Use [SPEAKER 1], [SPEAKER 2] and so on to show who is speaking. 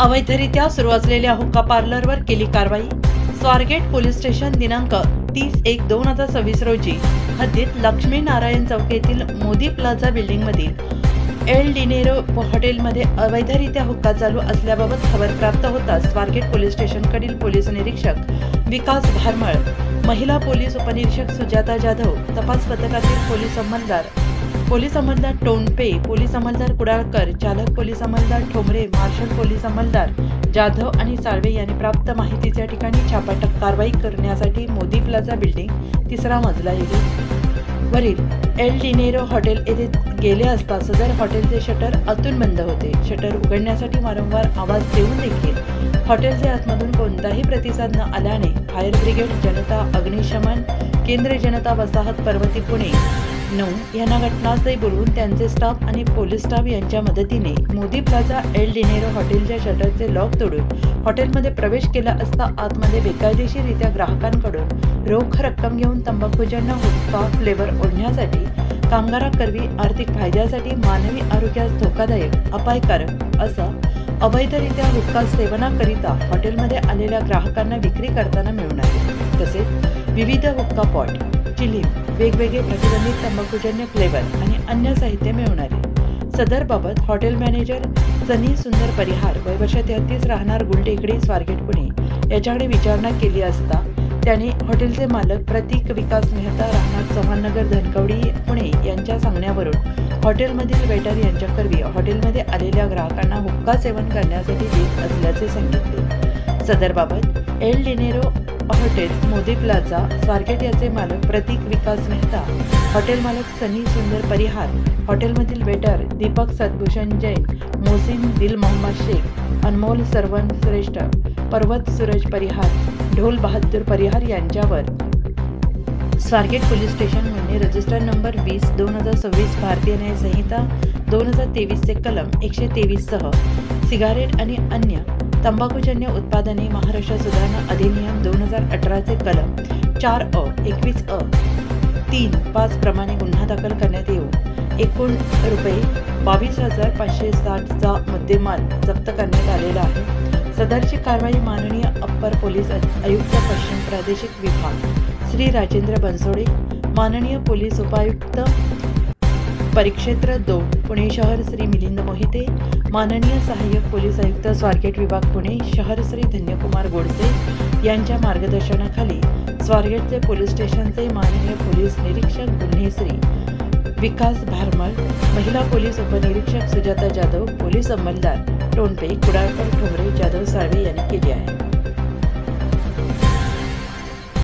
[SPEAKER 1] अवैधरित्या सुरू असलेल्या हुक्का पार्लरवर केली कारवाई. स्वारगेट पोलीस स्टेशन दिनांक 30/1/2026 रोजी हद्दीत लक्ष्मी नारायण चौक येथील मोदी प्लाझा बिल्डिंगमधील एल डिनेरो हॉटेलमध्ये अवैधरित्या हुक्का चालू असल्याबाबत खबर प्राप्त होताच स्वारगेट पोलीस स्टेशनकडील पोलीस निरीक्षक विकास भारमळ, महिला पोलीस उपनिरीक्षक सुजाता जाधव, तपास पथकातील पोलीस अंमलदार टोणपे, पोलीस अंमलदार कुडाळकर, चालक police अंमलदार Thombare, marshal police अंमलदार Jadhav आणि साळवे यांनी प्राप्त माहितीच्या ठिकाणी छापा कारवाई करण्यासाठी मोदी प्लाझा बिल्डिंग 3रा मजला वरील एल डिनेरो हॉटेल येथे गेले असता सदर हॉटेलचे शटर आतून बंद होते. शटर उघडण्यासाठी वारंवार आवाज देऊन देखील हॉटेलच्या आतमधून कोणताही प्रतिसाद न आल्याने फायर ब्रिगेड, जनता अग्निशमन केंद्र, जनता वसाहत पर्वती पुणे 9 यांना घटनास्थळी बोलवून त्यांचे स्टाफ आणि पोलीस स्टाफ यांच्या मदतीने मोदी प्लाझा एल डिनेरो हॉटेलच्या शटरचे लॉक तोडून हॉटेलमध्ये प्रवेश केला असता आतमध्ये बेकायदेशीररित्या ग्राहकांकडून रोख रक्कम घेऊन तंबाखूजन्य हुक्का फ्लेवर ओढण्यासाठी, कामगारांकरवी आर्थिक फायद्यासाठी मानवी आरोग्यास धोकादायक, अपायकारक असा अवैधरित्या हुक्का सेवनाकरिता हॉटेलमध्ये आलेल्या ग्राहकांना विक्री करताना मिळणार तसेच विविध हुक्का पॉट, चिलीम, वेगवेगळे प्रतिबंधित तंबाखूजन्य फ्लेवर आणि अन्य साहित्य मिळवणारे. सदरबाबत हॉटेल मॅनेजर सनी सुंदर परिहार वय वर्ष 33 राहणार गुलटेकडी स्वारगेट पुणे याच्याकडे विचारणा केली असता त्याने हॉटेलचे मालक प्रतीक विकास मेहता राहणार चव्हाणनगर धनकवडी पुणे यांच्या सांगण्यावरून हॉटेलमधील वेटर यांच्याकरवी हॉटेलमध्ये आलेल्या ग्राहकांना हुक्का सेवन करण्यासाठी देत असल्याचे सांगितले. सदरबाबत L De Niro hotel Modi plaza Swargate याचे मालक प्रतीक विकास मेहता, हॉटेल मालक सनी सुंदर परिहार, हॉटेलमधील वेटर दीपक सतभूषण जैन, मोहसिन दिल मोहम्मद शेख, अनमोल सरवन श्रेष्ठ, पर्वत सूरज परिहार, ढोल बहादूर परिहार यांच्यावर स्वारगेट पोलीस स्टेशन गुन्हे रजिस्टर नंबर 20/2026 भारतीय न्याय संहिता 2023 चे कलम 123 सह सिगारेट आणि अन्य तंबाखूजन्य उत्पादने महाराष्ट्र सुधारणा अधिनियम 2018 चे कलम 4 21 3-5 प्रमाणे गुन्हा दाखल करण्यात येऊन एकूण रुपये 22,560 चा मुद्देमाल जप्त करण्यात आलेला आहे. सदरची कारवाई माननीय अप्पर पोलीस आयुक्त पश्चिम प्रादेशिक विभाग श्री राजेंद्र बनसोडे, माननीय पोलीस उपायुक्त परिक्षेत्र 2 पुणे शहर श्री मिलिंद मोहिते, माननीय सहाय्यक पोलीस आयुक्त स्वारगेट विभाग पुणे शहर श्री धन्यकुमार गोडसे यांच्या मार्गदर्शनाखाली स्वारगेटचे पोलीस स्टेशनचे माननीय पोलीस निरीक्षक गुन्हे श्री विकास भारमळ, महिला पोलीस उपनिरीक्षक सुजाता जाधव, पोलीस अंमलदार टोणपे, कुडाळकर, ठोंबरे, जाधव, साळवे यांनी केली आहे.